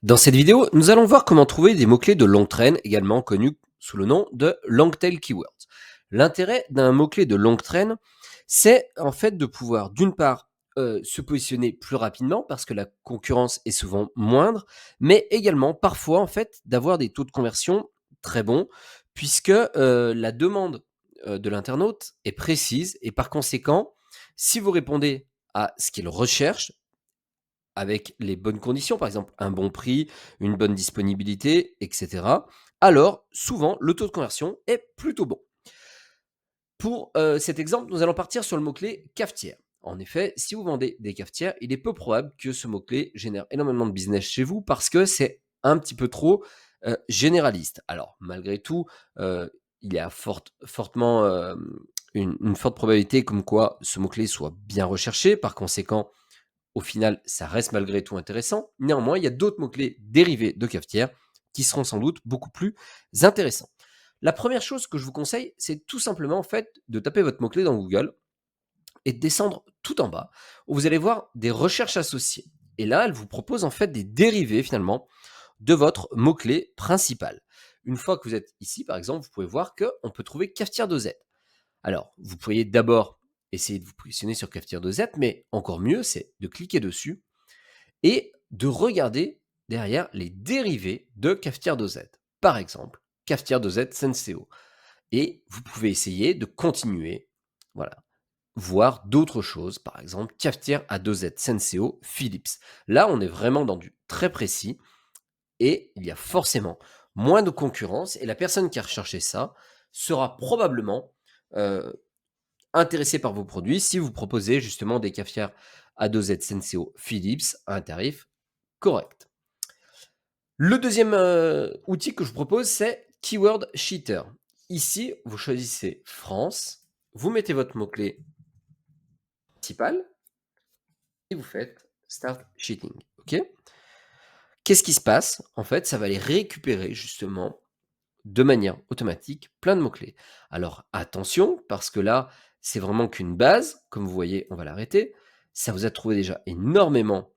Dans cette vidéo, nous allons voir comment trouver des mots-clés de longue traîne, également connus sous le nom de long tail keywords. L'intérêt d'un mot-clé de longue traîne, c'est en fait de pouvoir d'une part se positionner plus rapidement parce que la concurrence est souvent moindre, mais également parfois en fait d'avoir des taux de conversion très bons puisque la demande de l'internaute est précise et par conséquent, si vous répondez à ce qu'il recherche, avec les bonnes conditions, par exemple un bon prix, une bonne disponibilité, etc., alors souvent le taux de conversion est plutôt bon. Pour cet exemple, nous allons partir sur le mot-clé cafetière. En effet, si vous vendez des cafetières, il est peu probable que ce mot-clé génère énormément de business chez vous parce que c'est un petit peu trop généraliste. Alors, malgré tout, il y a fortement une forte probabilité comme quoi ce mot-clé soit bien recherché. Par conséquent, au final, ça reste malgré tout intéressant. Néanmoins, il y a d'autres mots-clés dérivés de cafetière qui seront sans doute beaucoup plus intéressants. La première chose que je vous conseille, c'est tout simplement en fait de taper votre mot-clé dans Google et de descendre tout en bas où vous allez voir des recherches associées. Et là, elle vous propose en fait des dérivés finalement de votre mot-clé principal. Une fois que vous êtes ici, par exemple, vous pouvez voir qu'on peut trouver cafetière de Z. Alors, vous pourriez d'abord essayer de vous positionner sur cafetière de Z, mais encore mieux, c'est de cliquer dessus et de regarder derrière les dérivés de cafetière de Z. Par exemple, cafetière de Z Senseo. Et vous pouvez essayer de continuer, voilà, voir d'autres choses, par exemple cafetière à 2Z Senseo Philips. Là, on est vraiment dans du très précis et il y a forcément moins de concurrence et la personne qui a recherché ça sera probablement intéressée par vos produits si vous proposez justement des cafetières à 2Z Senseo Philips à un tarif correct. Le deuxième outil que je vous propose, c'est Keyword Cheater. Ici, vous choisissez France, vous mettez votre mot-clé principal et vous faites Start Cheating. Ok. Qu'est-ce qui se passe? En fait, ça va aller récupérer justement de manière automatique plein de mots-clés. Alors attention, parce que là, c'est vraiment qu'une base. Comme vous voyez, on va l'arrêter. Ça vous a trouvé déjà énormément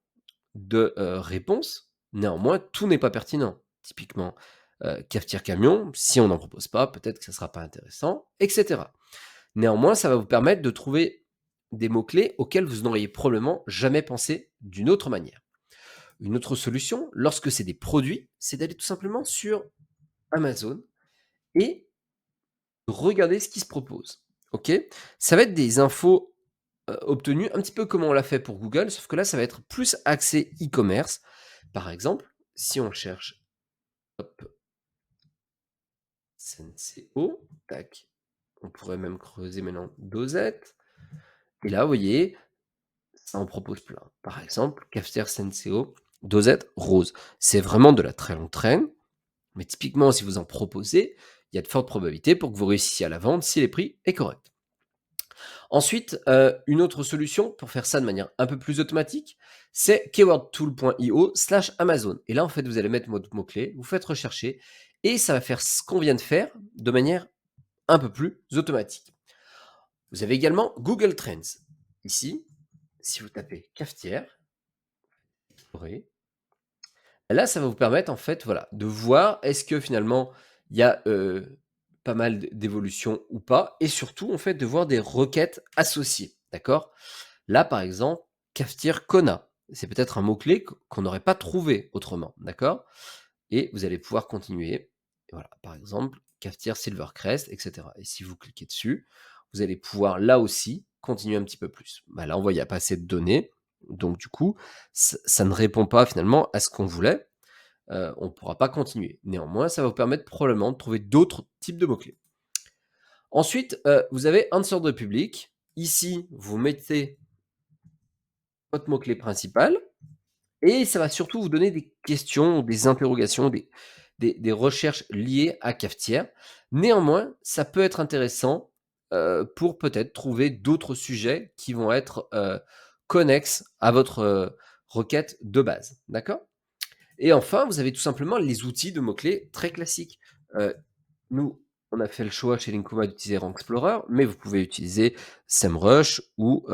de réponses. Néanmoins, tout n'est pas pertinent. Typiquement, cafetière camion, si on n'en propose pas, peut-être que ça ne sera pas intéressant, etc. Néanmoins, ça va vous permettre de trouver des mots-clés auxquels vous n'auriez probablement jamais pensé d'une autre manière. Une autre solution, lorsque c'est des produits, c'est d'aller tout simplement sur Amazon et regarder ce qui se propose. Ok. Ça va être des infos obtenues un petit peu comme on l'a fait pour Google, sauf que là, ça va être plus axé e-commerce. Par exemple, si on cherche hop, Senseo, tac, on pourrait même creuser maintenant dosette. Et là, vous voyez, ça en propose plein. Par exemple, cafetière Senseo, dosette rose. C'est vraiment de la très longue traîne, mais typiquement, si vous en proposez, il y a de fortes probabilités pour que vous réussissiez à la vendre si les prix est correct. Ensuite, une autre solution pour faire ça de manière un peu plus automatique, c'est keywordtool.io/Amazon. Et là, en fait, vous allez mettre votre mot-clé, vous faites rechercher, et ça va faire ce qu'on vient de faire de manière un peu plus automatique. Vous avez également Google Trends. Ici, si vous tapez cafetière, là, ça va vous permettre en fait, voilà, de voir est-ce que finalement il y a pas mal d'évolutions ou pas, et surtout en fait de voir des requêtes associées, d'accord? Là, par exemple, cafetière Kona, c'est peut-être un mot-clé qu'on n'aurait pas trouvé autrement, d'accord? Et vous allez pouvoir continuer. Et voilà, par exemple, cafetière Silvercrest, etc. Et si vous cliquez dessus, vous allez pouvoir là aussi continuer un petit peu plus. Bah là, on voit il n'y a pas assez de données, donc du coup, ça ne répond pas finalement à ce qu'on voulait. On ne pourra pas continuer. Néanmoins, ça va vous permettre probablement de trouver d'autres types de mots-clés. Ensuite, vous avez Answer de public. Ici, vous mettez votre mot-clé principal et ça va surtout vous donner des questions, des interrogations, des recherches liées à cafetière. Néanmoins, ça peut être intéressant pour peut-être trouver d'autres sujets qui vont être connexes à votre requête de base. D'accord? Et enfin, vous avez tout simplement les outils de mots-clés très classiques. Nous, on a fait le choix chez Linkuma d'utiliser Rank Explorer, mais vous pouvez utiliser SEMrush ou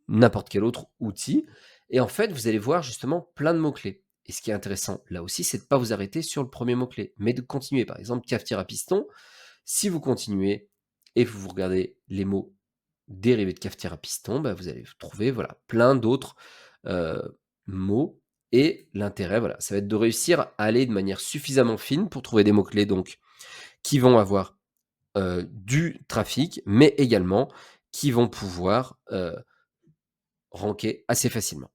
n'importe quel autre outil. Et en fait, vous allez voir justement plein de mots-clés. Et ce qui est intéressant là aussi, c'est de pas vous arrêter sur le premier mot-clé, mais de continuer. Par exemple, cafetière à piston, si vous continuez et vous regardez les mots dérivés de cafetière à piston, bah, vous allez trouver voilà, plein d'autres mots. Et l'intérêt, voilà, ça va être de réussir à aller de manière suffisamment fine pour trouver des mots-clés donc qui vont avoir du trafic, mais également qui vont pouvoir ranker assez facilement.